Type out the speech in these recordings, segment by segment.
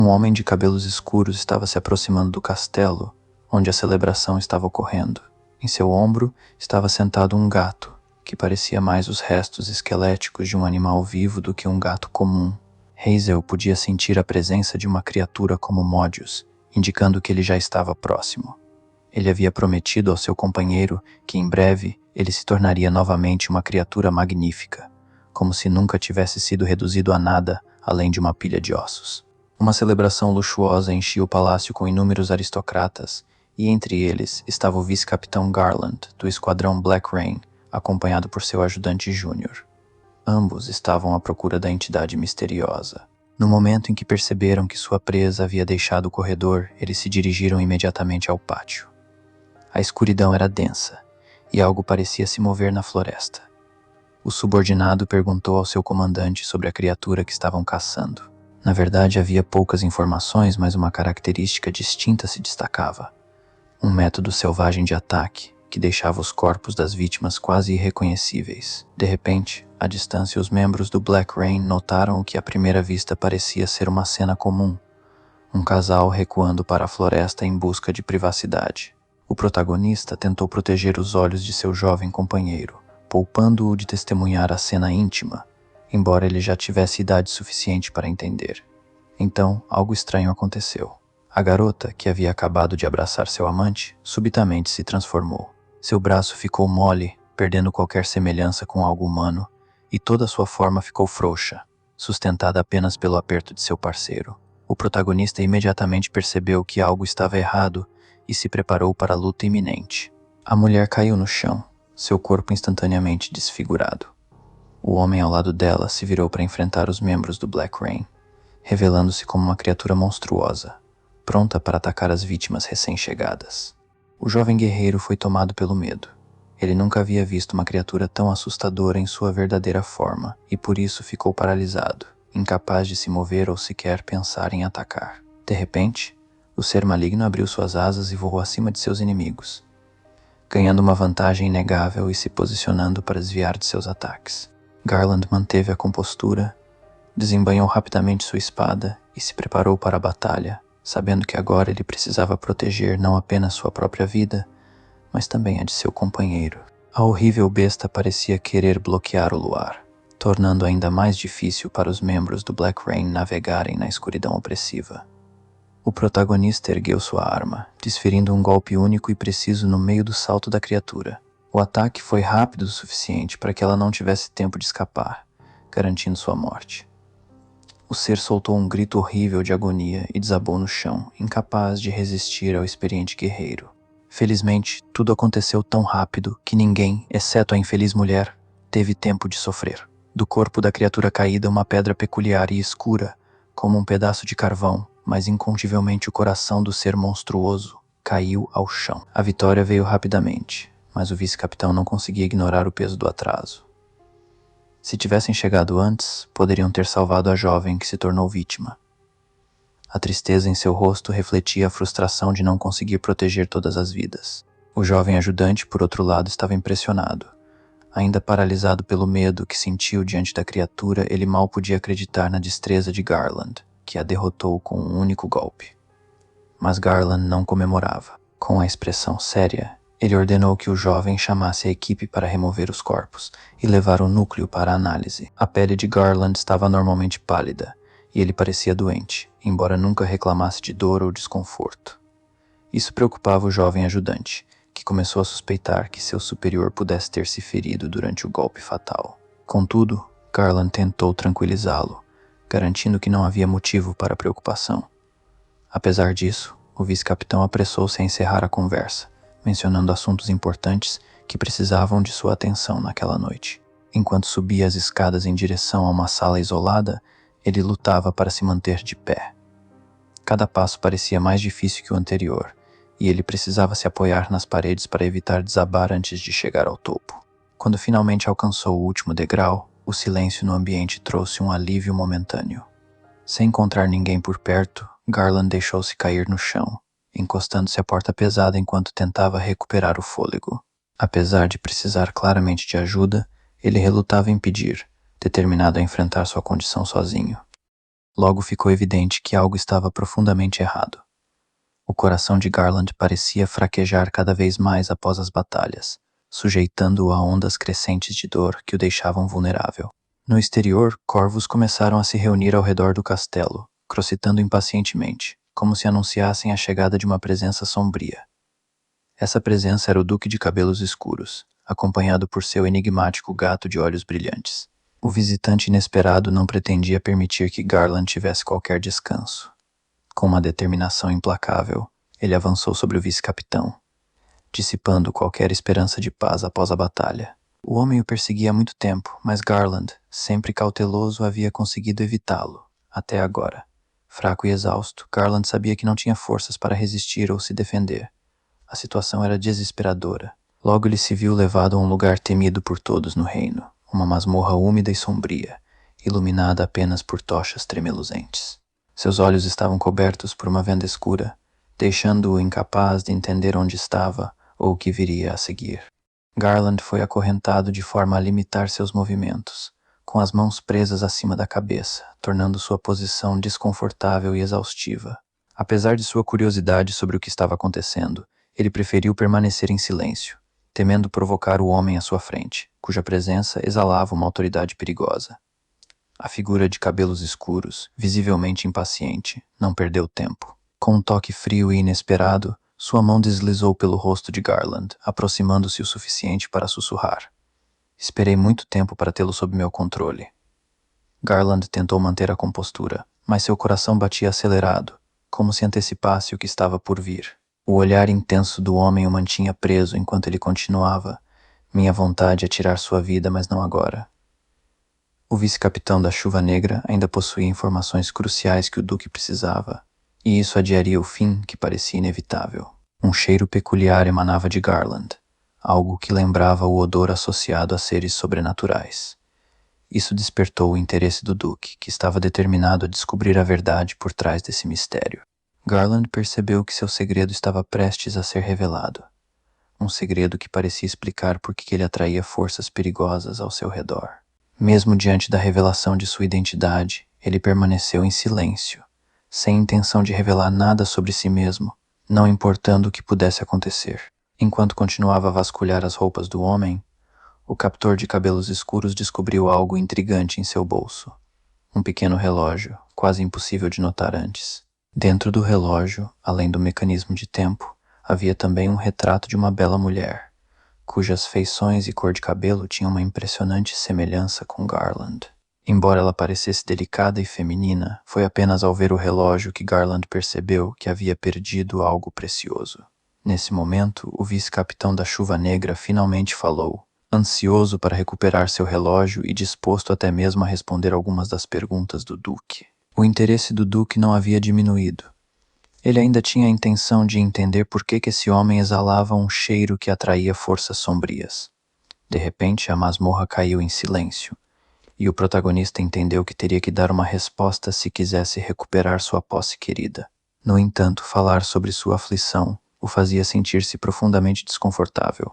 Um homem de cabelos escuros estava se aproximando do castelo, onde a celebração estava ocorrendo. Em seu ombro estava sentado um gato, que parecia mais os restos esqueléticos de um animal vivo do que um gato comum. Hazel podia sentir a presença de uma criatura como Modius, indicando que ele já estava próximo. Ele havia prometido ao seu companheiro que em breve ele se tornaria novamente uma criatura magnífica, como se nunca tivesse sido reduzido a nada além de uma pilha de ossos. Uma celebração luxuosa enchia o palácio com inúmeros aristocratas, e entre eles estava o vice-capitão Garland, do esquadrão Black Rain, acompanhado por seu ajudante Júnior. Ambos estavam à procura da entidade misteriosa. No momento em que perceberam que sua presa havia deixado o corredor, eles se dirigiram imediatamente ao pátio. A escuridão era densa, e algo parecia se mover na floresta. O subordinado perguntou ao seu comandante sobre a criatura que estavam caçando. Na verdade, havia poucas informações, mas uma característica distinta se destacava. Um método selvagem de ataque, que deixava os corpos das vítimas quase irreconhecíveis. De repente, à distância, os membros do Black Rain notaram o que à primeira vista parecia ser uma cena comum. Um casal recuando para a floresta em busca de privacidade. O protagonista tentou proteger os olhos de seu jovem companheiro, poupando-o de testemunhar a cena íntima, embora ele já tivesse idade suficiente para entender. Então, algo estranho aconteceu. A garota, que havia acabado de abraçar seu amante, subitamente se transformou. Seu braço ficou mole, perdendo qualquer semelhança com algo humano, e toda sua forma ficou frouxa, sustentada apenas pelo aperto de seu parceiro. O protagonista imediatamente percebeu que algo estava errado e se preparou para a luta iminente. A mulher caiu no chão, seu corpo instantaneamente desfigurado. O homem ao lado dela se virou para enfrentar os membros do Black Rain, revelando-se como uma criatura monstruosa, pronta para atacar as vítimas recém-chegadas. O jovem guerreiro foi tomado pelo medo. Ele nunca havia visto uma criatura tão assustadora em sua verdadeira forma, e por isso ficou paralisado, incapaz de se mover ou sequer pensar em atacar. De repente, o ser maligno abriu suas asas e voou acima de seus inimigos, ganhando uma vantagem inegável e se posicionando para desviar de seus ataques. Garland manteve a compostura, desembainhou rapidamente sua espada e se preparou para a batalha, sabendo que agora ele precisava proteger não apenas sua própria vida, mas também a de seu companheiro. A horrível besta parecia querer bloquear o luar, tornando ainda mais difícil para os membros do Black Rain navegarem na escuridão opressiva. O protagonista ergueu sua arma, desferindo um golpe único e preciso no meio do salto da criatura. O ataque foi rápido o suficiente para que ela não tivesse tempo de escapar, garantindo sua morte. O ser soltou um grito horrível de agonia e desabou no chão, incapaz de resistir ao experiente guerreiro. Felizmente, tudo aconteceu tão rápido que ninguém, exceto a infeliz mulher, teve tempo de sofrer. Do corpo da criatura caída, uma pedra peculiar e escura, como um pedaço de carvão, mas incontivelmente o coração do ser monstruoso, caiu ao chão. A vitória veio rapidamente, mas o vice-capitão não conseguia ignorar o peso do atraso. Se tivessem chegado antes, poderiam ter salvado a jovem que se tornou vítima. A tristeza em seu rosto refletia a frustração de não conseguir proteger todas as vidas. O jovem ajudante, por outro lado, estava impressionado. Ainda paralisado pelo medo que sentiu diante da criatura, ele mal podia acreditar na destreza de Garland, que a derrotou com um único golpe. Mas Garland não comemorava. Com a expressão séria, ele ordenou que o jovem chamasse a equipe para remover os corpos e levar o núcleo para análise. A pele de Garland estava normalmente pálida, e ele parecia doente, embora nunca reclamasse de dor ou desconforto. Isso preocupava o jovem ajudante, que começou a suspeitar que seu superior pudesse ter se ferido durante o golpe fatal. Contudo, Garland tentou tranquilizá-lo, garantindo que não havia motivo para preocupação. Apesar disso, o vice-capitão apressou-se a encerrar a conversa, mencionando assuntos importantes que precisavam de sua atenção naquela noite. Enquanto subia as escadas em direção a uma sala isolada, ele lutava para se manter de pé. Cada passo parecia mais difícil que o anterior, e ele precisava se apoiar nas paredes para evitar desabar antes de chegar ao topo. Quando finalmente alcançou o último degrau, o silêncio no ambiente trouxe um alívio momentâneo. Sem encontrar ninguém por perto, Garland deixou-se cair no chão, encostando-se à porta pesada enquanto tentava recuperar o fôlego. Apesar de precisar claramente de ajuda, ele relutava em pedir, determinado a enfrentar sua condição sozinho. Logo ficou evidente que algo estava profundamente errado. O coração de Garland parecia fraquejar cada vez mais após as batalhas, sujeitando-o a ondas crescentes de dor que o deixavam vulnerável. No exterior, corvos começaram a se reunir ao redor do castelo, crocitando impacientemente, como se anunciassem a chegada de uma presença sombria. Essa presença era o Duque de Cabelos Escuros, acompanhado por seu enigmático gato de olhos brilhantes. O visitante inesperado não pretendia permitir que Garland tivesse qualquer descanso. Com uma determinação implacável, ele avançou sobre o vice-capitão, dissipando qualquer esperança de paz após a batalha. O homem o perseguia há muito tempo, mas Garland, sempre cauteloso, havia conseguido evitá-lo, até agora. Fraco e exausto, Garland sabia que não tinha forças para resistir ou se defender. A situação era desesperadora. Logo ele se viu levado a um lugar temido por todos no reino, uma masmorra úmida e sombria, iluminada apenas por tochas tremeluzentes. Seus olhos estavam cobertos por uma venda escura, deixando-o incapaz de entender onde estava ou o que viria a seguir. Garland foi acorrentado de forma a limitar seus movimentos, com as mãos presas acima da cabeça, tornando sua posição desconfortável e exaustiva. Apesar de sua curiosidade sobre o que estava acontecendo, ele preferiu permanecer em silêncio, temendo provocar o homem à sua frente, cuja presença exalava uma autoridade perigosa. A figura de cabelos escuros, visivelmente impaciente, não perdeu tempo. Com um toque frio e inesperado, sua mão deslizou pelo rosto de Garland, aproximando-se o suficiente para sussurrar. Esperei muito tempo para tê-lo sob meu controle. Garland tentou manter a compostura, mas seu coração batia acelerado, como se antecipasse o que estava por vir. O olhar intenso do homem o mantinha preso enquanto ele continuava. Minha vontade é tirar sua vida, mas não agora. O vice-capitão da Chuva Negra ainda possuía informações cruciais que o Duque precisava, e isso adiaria o fim que parecia inevitável. Um cheiro peculiar emanava de Garland, algo que lembrava o odor associado a seres sobrenaturais. Isso despertou o interesse do Duque, que estava determinado a descobrir a verdade por trás desse mistério. Garland percebeu que seu segredo estava prestes a ser revelado. Um segredo que parecia explicar por que ele atraía forças perigosas ao seu redor. Mesmo diante da revelação de sua identidade, ele permaneceu em silêncio, sem intenção de revelar nada sobre si mesmo, não importando o que pudesse acontecer. Enquanto continuava a vasculhar as roupas do homem, o captor de cabelos escuros descobriu algo intrigante em seu bolso. Um pequeno relógio, quase impossível de notar antes. Dentro do relógio, além do mecanismo de tempo, havia também um retrato de uma bela mulher, cujas feições e cor de cabelo tinham uma impressionante semelhança com Garland. Embora ela parecesse delicada e feminina, foi apenas ao ver o relógio que Garland percebeu que havia perdido algo precioso. Nesse momento, o vice-capitão da Chuva Negra finalmente falou, ansioso para recuperar seu relógio e disposto até mesmo a responder algumas das perguntas do Duque. O interesse do Duque não havia diminuído. Ele ainda tinha a intenção de entender por que esse homem exalava um cheiro que atraía forças sombrias. De repente, a masmorra caiu em silêncio, e o protagonista entendeu que teria que dar uma resposta se quisesse recuperar sua posse querida. No entanto, falar sobre sua aflição o fazia sentir-se profundamente desconfortável.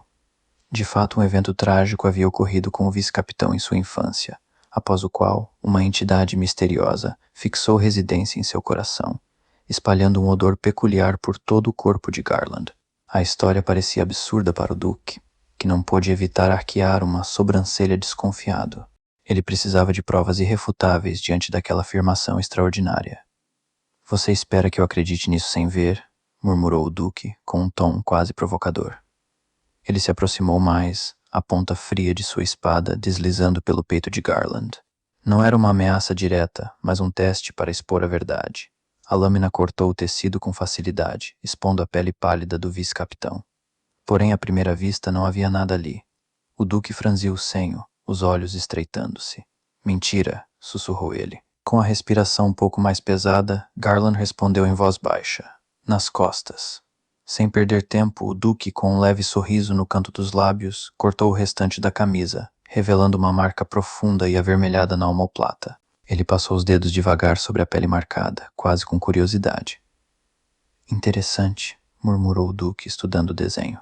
De fato, um evento trágico havia ocorrido com o vice-capitão em sua infância, após o qual uma entidade misteriosa fixou residência em seu coração, espalhando um odor peculiar por todo o corpo de Garland. A história parecia absurda para o Duque, que não pôde evitar arquear uma sobrancelha desconfiado. Ele precisava de provas irrefutáveis diante daquela afirmação extraordinária. "Você espera que eu acredite nisso sem ver?" murmurou o Duque, com um tom quase provocador. Ele se aproximou mais, a ponta fria de sua espada deslizando pelo peito de Garland. Não era uma ameaça direta, mas um teste para expor a verdade. A lâmina cortou o tecido com facilidade, expondo a pele pálida do vice-capitão. Porém, à primeira vista, não havia nada ali. O Duque franziu o senho, os olhos estreitando-se. "Mentira", sussurrou ele. Com a respiração um pouco mais pesada, Garland respondeu em voz baixa. "Nas costas." Sem perder tempo, o Duque, com um leve sorriso no canto dos lábios, cortou o restante da camisa, revelando uma marca profunda e avermelhada na omoplata. Ele passou os dedos devagar sobre a pele marcada, quase com curiosidade. "Interessante", murmurou o Duque, estudando o desenho.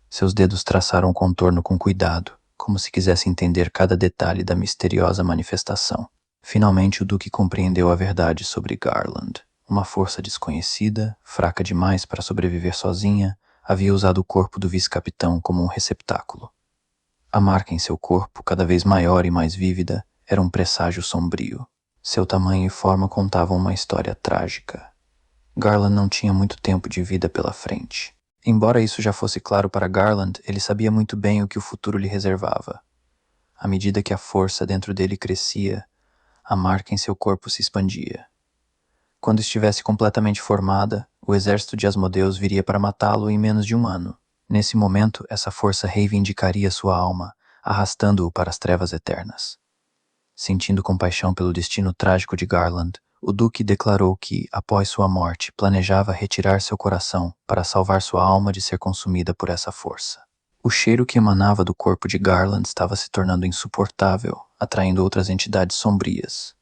Seus dedos traçaram o contorno com cuidado, como se quisesse entender cada detalhe da misteriosa manifestação. Finalmente o Duque compreendeu a verdade sobre Garland. Uma força desconhecida, fraca demais para sobreviver sozinha, havia usado o corpo do vice-capitão como um receptáculo. A marca em seu corpo, cada vez maior e mais vívida, era um presságio sombrio. Seu tamanho e forma contavam uma história trágica. Garland não tinha muito tempo de vida pela frente. Embora isso já fosse claro para Garland, ele sabia muito bem o que o futuro lhe reservava. À medida que a força dentro dele crescia, a marca em seu corpo se expandia. Quando estivesse completamente formada, o exército de Asmodeus viria para matá-lo em menos de um ano. Nesse momento, essa força reivindicaria sua alma, arrastando-o para as trevas eternas. Sentindo compaixão pelo destino trágico de Garland, o Duque declarou que, após sua morte, planejava retirar seu coração para salvar sua alma de ser consumida por essa força. O cheiro que emanava do corpo de Garland estava se tornando insuportável, atraindo outras entidades sombrias.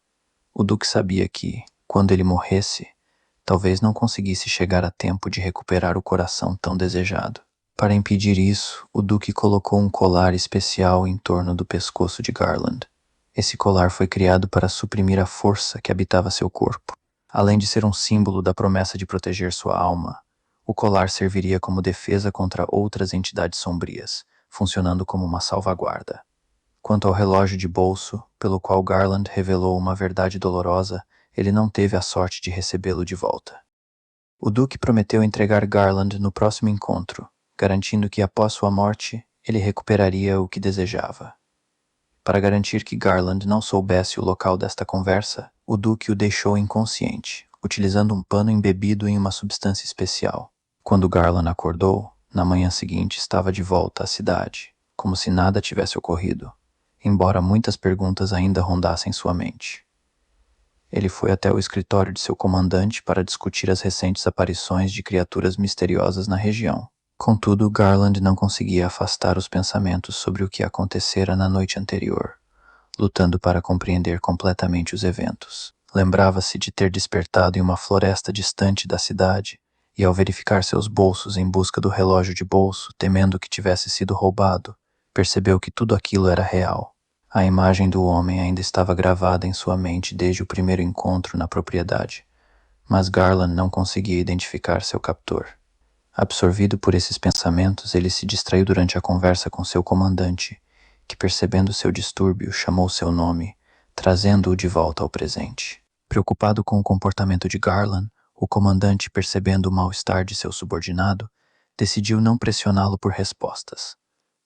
O Duque sabia que, quando ele morresse, talvez não conseguisse chegar a tempo de recuperar o coração tão desejado. Para impedir isso, o Duque colocou um colar especial em torno do pescoço de Garland. Esse colar foi criado para suprimir a força que habitava seu corpo. Além de ser um símbolo da promessa de proteger sua alma, o colar serviria como defesa contra outras entidades sombrias, funcionando como uma salvaguarda. Quanto ao relógio de bolso, pelo qual Garland revelou uma verdade dolorosa, ele não teve a sorte de recebê-lo de volta. O Duque prometeu entregar Garland no próximo encontro, garantindo que após sua morte, ele recuperaria o que desejava. Para garantir que Garland não soubesse o local desta conversa, o Duque o deixou inconsciente, utilizando um pano embebido em uma substância especial. Quando Garland acordou, na manhã seguinte estava de volta à cidade, como se nada tivesse ocorrido, embora muitas perguntas ainda rondassem sua mente. Ele foi até o escritório de seu comandante para discutir as recentes aparições de criaturas misteriosas na região. Contudo, Garland não conseguia afastar os pensamentos sobre o que acontecera na noite anterior, lutando para compreender completamente os eventos. Lembrava-se de ter despertado em uma floresta distante da cidade e, ao verificar seus bolsos em busca do relógio de bolso, temendo que tivesse sido roubado, percebeu que tudo aquilo era real. A imagem do homem ainda estava gravada em sua mente desde o primeiro encontro na propriedade, mas Garland não conseguia identificar seu captor. Absorvido por esses pensamentos, ele se distraiu durante a conversa com seu comandante, que, percebendo seu distúrbio, chamou seu nome, trazendo-o de volta ao presente. Preocupado com o comportamento de Garland, o comandante, percebendo o mal-estar de seu subordinado, decidiu não pressioná-lo por respostas.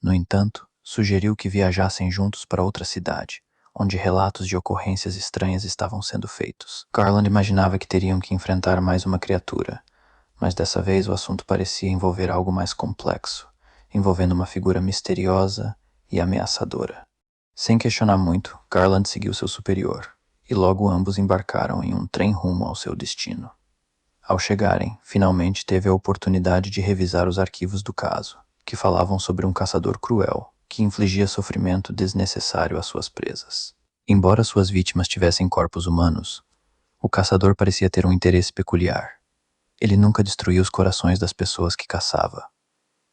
No entanto, sugeriu que viajassem juntos para outra cidade, onde relatos de ocorrências estranhas estavam sendo feitos. Garland imaginava que teriam que enfrentar mais uma criatura, mas dessa vez o assunto parecia envolver algo mais complexo, envolvendo uma figura misteriosa e ameaçadora. Sem questionar muito, Garland seguiu seu superior, e logo ambos embarcaram em um trem rumo ao seu destino. Ao chegarem, finalmente teve a oportunidade de revisar os arquivos do caso, que falavam sobre um caçador cruel, que infligia sofrimento desnecessário às suas presas. Embora suas vítimas tivessem corpos humanos, o caçador parecia ter um interesse peculiar. Ele nunca destruía os corações das pessoas que caçava.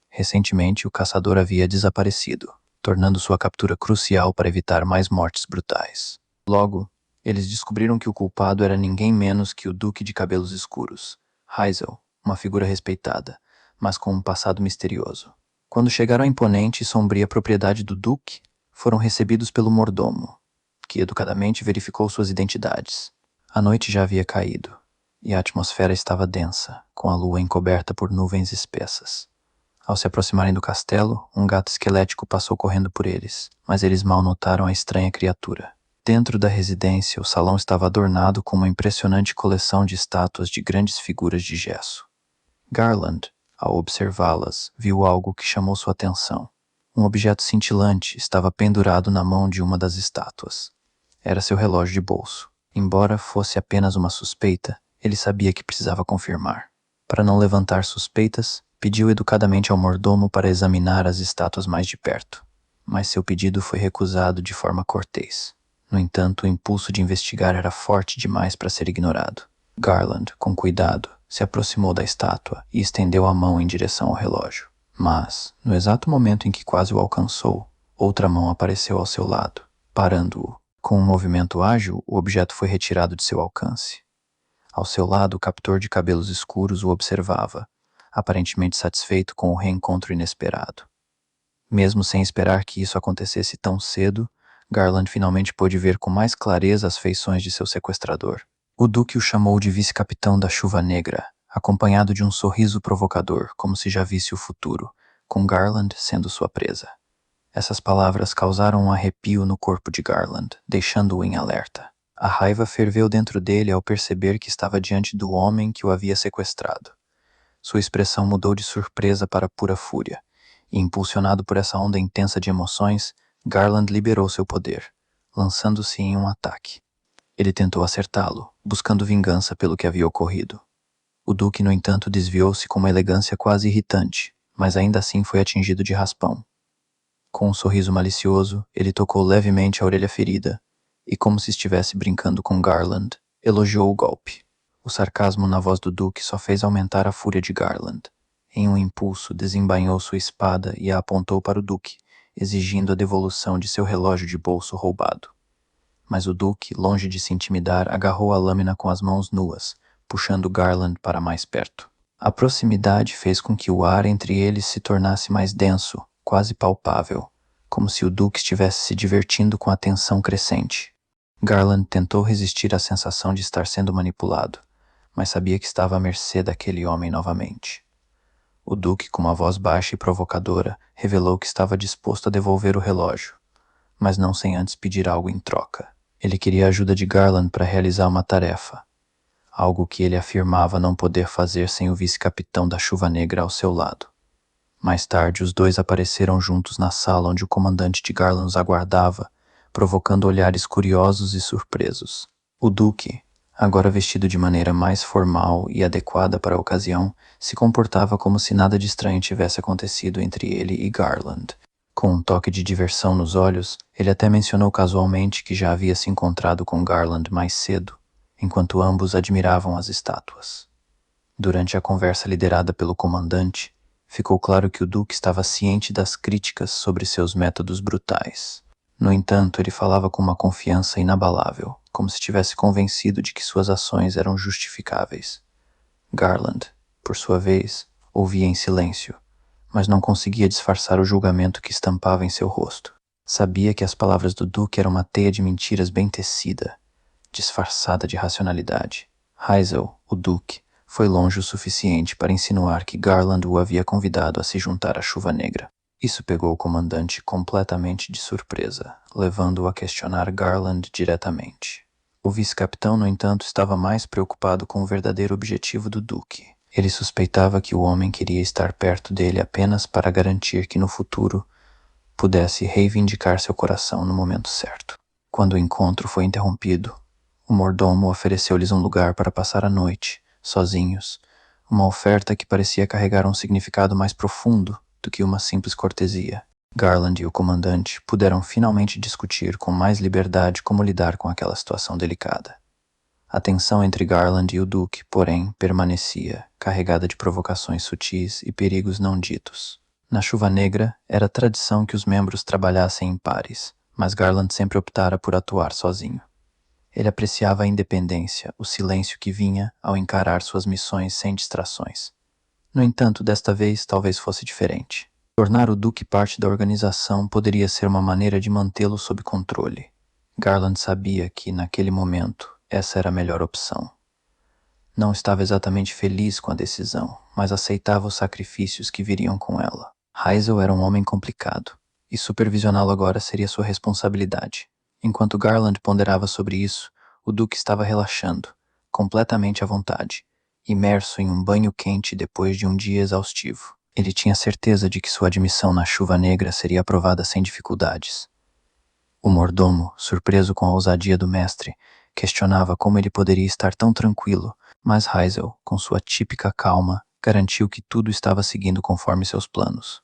Recentemente, o caçador havia desaparecido, tornando sua captura crucial para evitar mais mortes brutais. Logo, eles descobriram que o culpado era ninguém menos que o Duque de Cabelos Escuros, Hazel, uma figura respeitada, mas com um passado misterioso. Quando chegaram à imponente e sombria propriedade do Duque, foram recebidos pelo mordomo, que educadamente verificou suas identidades. A noite já havia caído, e a atmosfera estava densa, com a lua encoberta por nuvens espessas. Ao se aproximarem do castelo, um gato esquelético passou correndo por eles, mas eles mal notaram a estranha criatura. Dentro da residência, o salão estava adornado com uma impressionante coleção de estátuas de grandes figuras de gesso. Garland, ao observá-las, viu algo que chamou sua atenção. Um objeto cintilante estava pendurado na mão de uma das estátuas. Era seu relógio de bolso. Embora fosse apenas uma suspeita, ele sabia que precisava confirmar. Para não levantar suspeitas, pediu educadamente ao mordomo para examinar as estátuas mais de perto, mas seu pedido foi recusado de forma cortês. No entanto, o impulso de investigar era forte demais para ser ignorado. Garland, com cuidado, se aproximou da estátua e estendeu a mão em direção ao relógio. Mas, no exato momento em que quase o alcançou, outra mão apareceu ao seu lado, parando-o. Com um movimento ágil, o objeto foi retirado de seu alcance. Ao seu lado, o captor de cabelos escuros o observava, aparentemente satisfeito com o reencontro inesperado. Mesmo sem esperar que isso acontecesse tão cedo, Garland finalmente pôde ver com mais clareza as feições de seu sequestrador. O Duque o chamou de vice-capitão da Chuva Negra, acompanhado de um sorriso provocador, como se já visse o futuro, com Garland sendo sua presa. Essas palavras causaram um arrepio no corpo de Garland, deixando-o em alerta. A raiva ferveu dentro dele ao perceber que estava diante do homem que o havia sequestrado. Sua expressão mudou de surpresa para pura fúria, e impulsionado por essa onda intensa de emoções, Garland liberou seu poder, lançando-se em um ataque. Ele tentou acertá-lo, buscando vingança pelo que havia ocorrido. O Duque, no entanto, desviou-se com uma elegância quase irritante, mas ainda assim foi atingido de raspão. Com um sorriso malicioso, ele tocou levemente a orelha ferida, e como se estivesse brincando com Garland, elogiou o golpe. O sarcasmo na voz do Duque só fez aumentar a fúria de Garland. Em um impulso, desembainhou sua espada e a apontou para o Duque, exigindo a devolução de seu relógio de bolso roubado. Mas o Duque, longe de se intimidar, agarrou a lâmina com as mãos nuas, puxando Garland para mais perto. A proximidade fez com que o ar entre eles se tornasse mais denso, quase palpável, como se o Duque estivesse se divertindo com a tensão crescente. Garland tentou resistir à sensação de estar sendo manipulado, mas sabia que estava à mercê daquele homem novamente. O Duque, com uma voz baixa e provocadora, revelou que estava disposto a devolver o relógio, mas não sem antes pedir algo em troca. Ele queria a ajuda de Garland para realizar uma tarefa, algo que ele afirmava não poder fazer sem o vice-capitão da Chuva Negra ao seu lado. Mais tarde, os dois apareceram juntos na sala onde o comandante de Garland os aguardava, provocando olhares curiosos e surpresos. O Duque, agora vestido de maneira mais formal e adequada para a ocasião, se comportava como se nada de estranho tivesse acontecido entre ele e Garland. Com um toque de diversão nos olhos, ele até mencionou casualmente que já havia se encontrado com Garland mais cedo, enquanto ambos admiravam as estátuas. Durante a conversa liderada pelo comandante, ficou claro que o Duque estava ciente das críticas sobre seus métodos brutais. No entanto, ele falava com uma confiança inabalável, como se estivesse convencido de que suas ações eram justificáveis. Garland, por sua vez, ouvia em silêncio, mas não conseguia disfarçar o julgamento que estampava em seu rosto. Sabia que as palavras do Duque eram uma teia de mentiras bem tecida, disfarçada de racionalidade. Heisel, o Duque, foi longe o suficiente para insinuar que Garland o havia convidado a se juntar à Chuva Negra. Isso pegou o comandante completamente de surpresa, levando-o a questionar Garland diretamente. O vice-capitão, no entanto, estava mais preocupado com o verdadeiro objetivo do Duque. Ele suspeitava que o homem queria estar perto dele apenas para garantir que no futuro pudesse reivindicar seu coração no momento certo. Quando o encontro foi interrompido, o mordomo ofereceu-lhes um lugar para passar a noite, sozinhos, uma oferta que parecia carregar um significado mais profundo do que uma simples cortesia. Garland e o comandante puderam finalmente discutir com mais liberdade como lidar com aquela situação delicada. A tensão entre Garland e o Duque, porém, permanecia, carregada de provocações sutis e perigos não ditos. Na Chuva Negra, era tradição que os membros trabalhassem em pares, mas Garland sempre optara por atuar sozinho. Ele apreciava a independência, o silêncio que vinha ao encarar suas missões sem distrações. No entanto, desta vez talvez fosse diferente. Tornar o Duque parte da organização poderia ser uma maneira de mantê-lo sob controle. Garland sabia que, naquele momento, essa era a melhor opção. Não estava exatamente feliz com a decisão, mas aceitava os sacrifícios que viriam com ela. Heisel era um homem complicado, e supervisioná-lo agora seria sua responsabilidade. Enquanto Garland ponderava sobre isso, o Duque estava relaxando, completamente à vontade, imerso em um banho quente depois de um dia exaustivo. Ele tinha certeza de que sua admissão na Chuva Negra seria aprovada sem dificuldades. O mordomo, surpreso com a ousadia do mestre, questionava como ele poderia estar tão tranquilo, mas Heisel, com sua típica calma, garantiu que tudo estava seguindo conforme seus planos.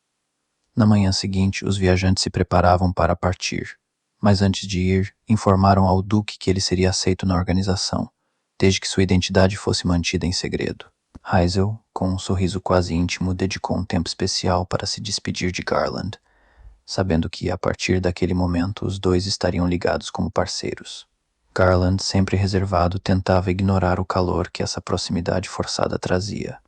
Na manhã seguinte, os viajantes se preparavam para partir, mas antes de ir, informaram ao Duque que ele seria aceito na organização, desde que sua identidade fosse mantida em segredo. Heisel, com um sorriso quase íntimo, dedicou um tempo especial para se despedir de Garland, sabendo que, a partir daquele momento, os dois estariam ligados como parceiros. Garland, sempre reservado, tentava ignorar o calor que essa proximidade forçada trazia.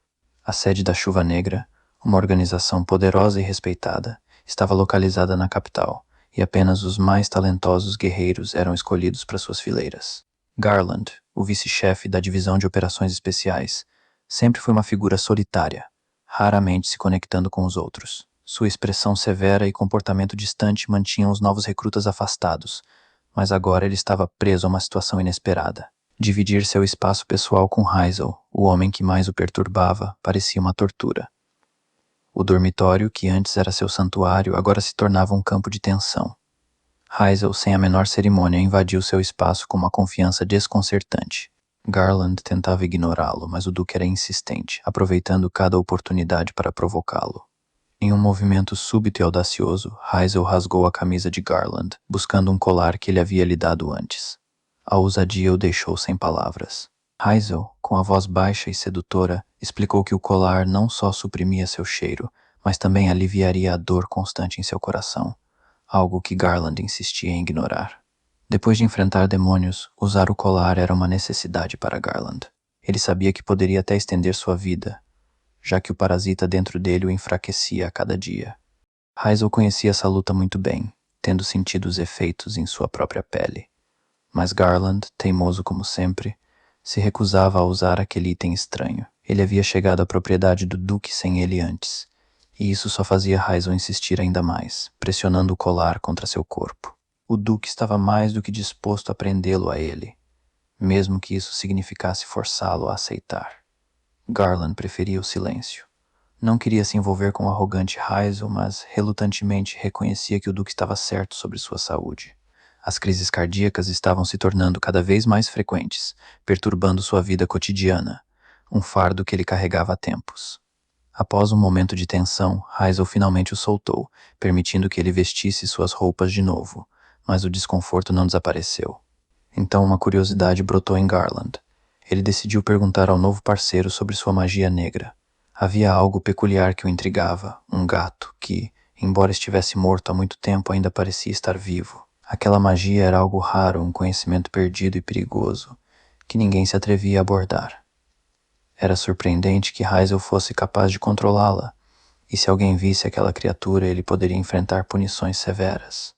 A sede da Chuva Negra, uma organização poderosa e respeitada, estava localizada na capital, e apenas os mais talentosos guerreiros eram escolhidos para suas fileiras. Garland, o vice-chefe da divisão de operações especiais, sempre foi uma figura solitária, raramente se conectando com os outros. Sua expressão severa e comportamento distante mantinham os novos recrutas afastados, mas agora ele estava preso a uma situação inesperada. Dividir seu espaço pessoal com Hazel, o homem que mais o perturbava, parecia uma tortura. O dormitório, que antes era seu santuário, agora se tornava um campo de tensão. Hazel, sem a menor cerimônia, invadiu seu espaço com uma confiança desconcertante. Garland tentava ignorá-lo, mas o Duque era insistente, aproveitando cada oportunidade para provocá-lo. Em um movimento súbito e audacioso, Hazel rasgou a camisa de Garland, buscando um colar que ele havia lhe dado antes. A ousadia o deixou sem palavras. Hazel, com a voz baixa e sedutora, explicou que o colar não só suprimia seu cheiro, mas também aliviaria a dor constante em seu coração, algo que Garland insistia em ignorar. Depois de enfrentar demônios, usar o colar era uma necessidade para Garland. Ele sabia que poderia até estender sua vida, já que o parasita dentro dele o enfraquecia a cada dia. Hazel conhecia essa luta muito bem, tendo sentido os efeitos em sua própria pele. Mas Garland, teimoso como sempre, se recusava a usar aquele item estranho. Ele havia chegado à propriedade do Duque sem ele antes, e isso só fazia Hazel insistir ainda mais, pressionando o colar contra seu corpo. O Duque estava mais do que disposto a prendê-lo a ele, mesmo que isso significasse forçá-lo a aceitar. Garland preferia o silêncio. Não queria se envolver com o arrogante Hazel, mas relutantemente reconhecia que o Duque estava certo sobre sua saúde. As crises cardíacas estavam se tornando cada vez mais frequentes, perturbando sua vida cotidiana, um fardo que ele carregava há tempos. Após um momento de tensão, Hazel finalmente o soltou, permitindo que ele vestisse suas roupas de novo, mas o desconforto não desapareceu. Então uma curiosidade brotou em Garland. Ele decidiu perguntar ao novo parceiro sobre sua magia negra. Havia algo peculiar que o intrigava, um gato que, embora estivesse morto há muito tempo, ainda parecia estar vivo. Aquela magia era algo raro, um conhecimento perdido e perigoso, que ninguém se atrevia a abordar. Era surpreendente que Hazel fosse capaz de controlá-la, e se alguém visse aquela criatura, ele poderia enfrentar punições severas.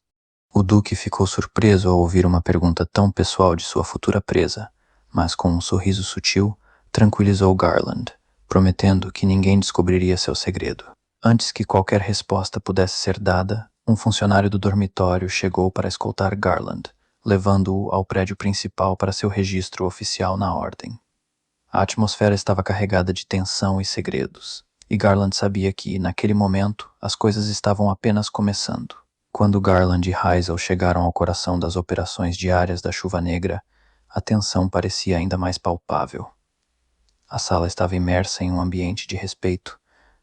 O Duque ficou surpreso ao ouvir uma pergunta tão pessoal de sua futura presa, mas com um sorriso sutil, tranquilizou Garland, prometendo que ninguém descobriria seu segredo. Antes que qualquer resposta pudesse ser dada, um funcionário do dormitório chegou para escoltar Garland, levando-o ao prédio principal para seu registro oficial na ordem. A atmosfera estava carregada de tensão e segredos, e Garland sabia que, naquele momento, as coisas estavam apenas começando. Quando Garland e Hazel chegaram ao coração das operações diárias da Chuva Negra, a tensão parecia ainda mais palpável. A sala estava imersa em um ambiente de respeito,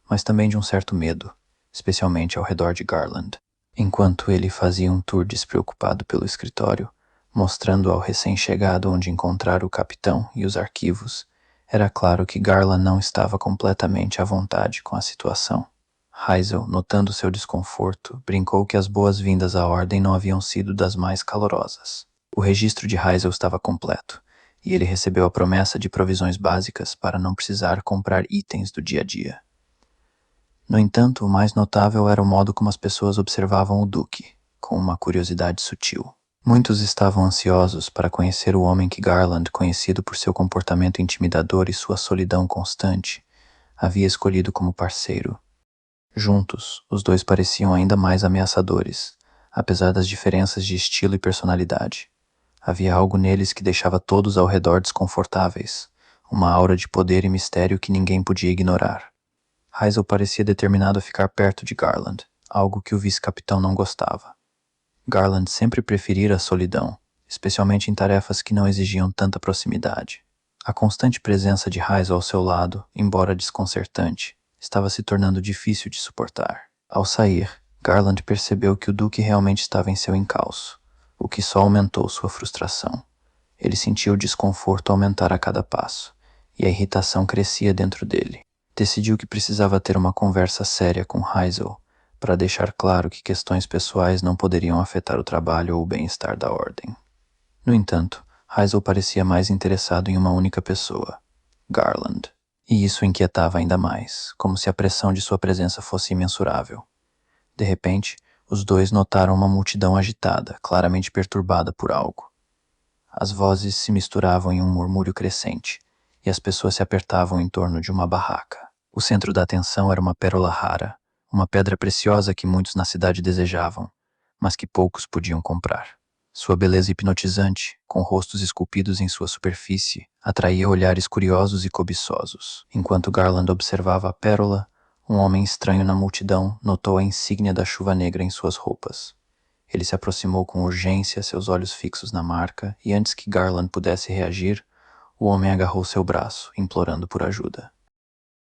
mas também de um certo medo, especialmente ao redor de Garland. Enquanto ele fazia um tour despreocupado pelo escritório, mostrando ao recém-chegado onde encontrar o capitão e os arquivos, era claro que Garland não estava completamente à vontade com a situação. Hazel, notando seu desconforto, brincou que as boas-vindas à ordem não haviam sido das mais calorosas. O registro de Hazel estava completo, e ele recebeu a promessa de provisões básicas para não precisar comprar itens do dia a dia. No entanto, o mais notável era o modo como as pessoas observavam o Duque, com uma curiosidade sutil. Muitos estavam ansiosos para conhecer o homem que Garland, conhecido por seu comportamento intimidador e sua solidão constante, havia escolhido como parceiro. Juntos, os dois pareciam ainda mais ameaçadores, apesar das diferenças de estilo e personalidade. Havia algo neles que deixava todos ao redor desconfortáveis, uma aura de poder e mistério que ninguém podia ignorar. Hazel parecia determinado a ficar perto de Garland, algo que o vice-capitão não gostava. Garland sempre preferira a solidão, especialmente em tarefas que não exigiam tanta proximidade. A constante presença de Hazel ao seu lado, embora desconcertante, estava se tornando difícil de suportar. Ao sair, Garland percebeu que o Duque realmente estava em seu encalço, o que só aumentou sua frustração. Ele sentia o desconforto aumentar a cada passo, e a irritação crescia dentro dele. Decidiu que precisava ter uma conversa séria com Hazel, para deixar claro que questões pessoais não poderiam afetar o trabalho ou o bem-estar da ordem. No entanto, Hazel parecia mais interessado em uma única pessoa, Garland, e isso o inquietava ainda mais, como se a pressão de sua presença fosse imensurável. De repente, os dois notaram uma multidão agitada, claramente perturbada por algo. As vozes se misturavam em um murmúrio crescente, e as pessoas se apertavam em torno de uma barraca. O centro da atenção era uma pérola rara, uma pedra preciosa que muitos na cidade desejavam, mas que poucos podiam comprar. Sua beleza hipnotizante, com rostos esculpidos em sua superfície, atraía olhares curiosos e cobiçosos. Enquanto Garland observava a pérola, um homem estranho na multidão notou a insígnia da chuva negra em suas roupas. Ele se aproximou com urgência, seus olhos fixos na marca, e antes que Garland pudesse reagir, o homem agarrou seu braço, implorando por ajuda.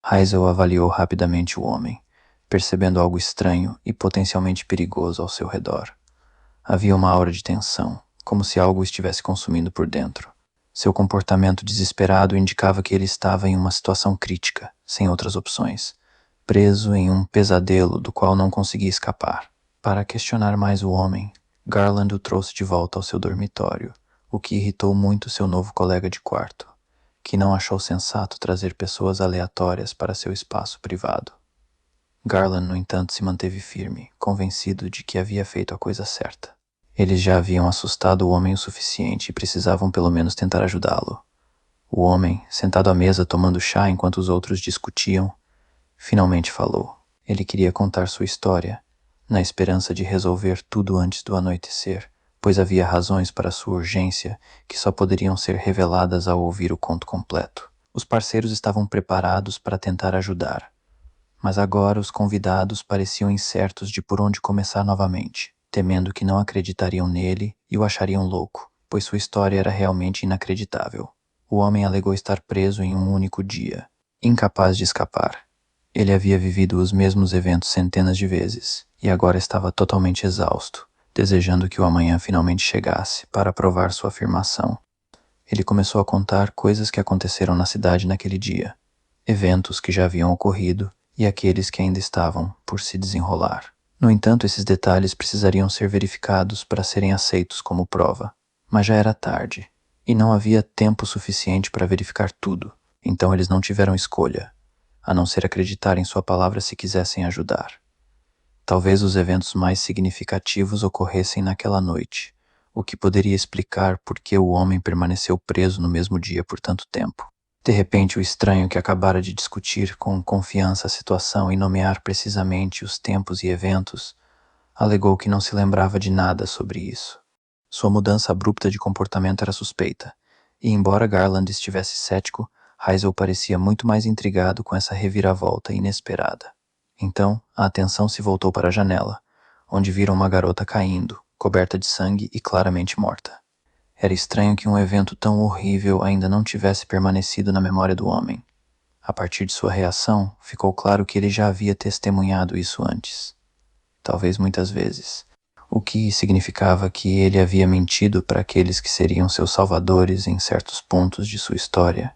Hazel avaliou rapidamente o homem, percebendo algo estranho e potencialmente perigoso ao seu redor. Havia uma aura de tensão, como se algo o estivesse consumindo por dentro. Seu comportamento desesperado indicava que ele estava em uma situação crítica, sem outras opções, preso em um pesadelo do qual não conseguia escapar. Para questionar mais o homem, Garland o trouxe de volta ao seu dormitório, o que irritou muito seu novo colega de quarto, que não achou sensato trazer pessoas aleatórias para seu espaço privado. Garland, no entanto, se manteve firme, convencido de que havia feito a coisa certa. Eles já haviam assustado o homem o suficiente e precisavam pelo menos tentar ajudá-lo. O homem, sentado à mesa tomando chá enquanto os outros discutiam, finalmente falou. Ele queria contar sua história, na esperança de resolver tudo antes do anoitecer, pois havia razões para sua urgência que só poderiam ser reveladas ao ouvir o conto completo. Os parceiros estavam preparados para tentar ajudar, mas agora os convidados pareciam incertos de por onde começar novamente, temendo que não acreditariam nele e o achariam louco, pois sua história era realmente inacreditável. O homem alegou estar preso em um único dia, incapaz de escapar. Ele havia vivido os mesmos eventos centenas de vezes, e agora estava totalmente exausto, desejando que o amanhã finalmente chegasse para provar sua afirmação. Ele começou a contar coisas que aconteceram na cidade naquele dia, eventos que já haviam ocorrido e aqueles que ainda estavam por se desenrolar. No entanto, esses detalhes precisariam ser verificados para serem aceitos como prova, mas já era tarde, e não havia tempo suficiente para verificar tudo, então eles não tiveram escolha, a não ser acreditar em sua palavra se quisessem ajudar. Talvez os eventos mais significativos ocorressem naquela noite, o que poderia explicar por que o homem permaneceu preso no mesmo dia por tanto tempo. De repente, o estranho que acabara de discutir com confiança a situação e nomear precisamente os tempos e eventos, alegou que não se lembrava de nada sobre isso. Sua mudança abrupta de comportamento era suspeita, e embora Garland estivesse cético, Hazel parecia muito mais intrigado com essa reviravolta inesperada. Então, a atenção se voltou para a janela, onde viram uma garota caindo, coberta de sangue e claramente morta. Era estranho que um evento tão horrível ainda não tivesse permanecido na memória do homem. A partir de sua reação, ficou claro que ele já havia testemunhado isso antes. Talvez muitas vezes. O que significava que ele havia mentido para aqueles que seriam seus salvadores em certos pontos de sua história,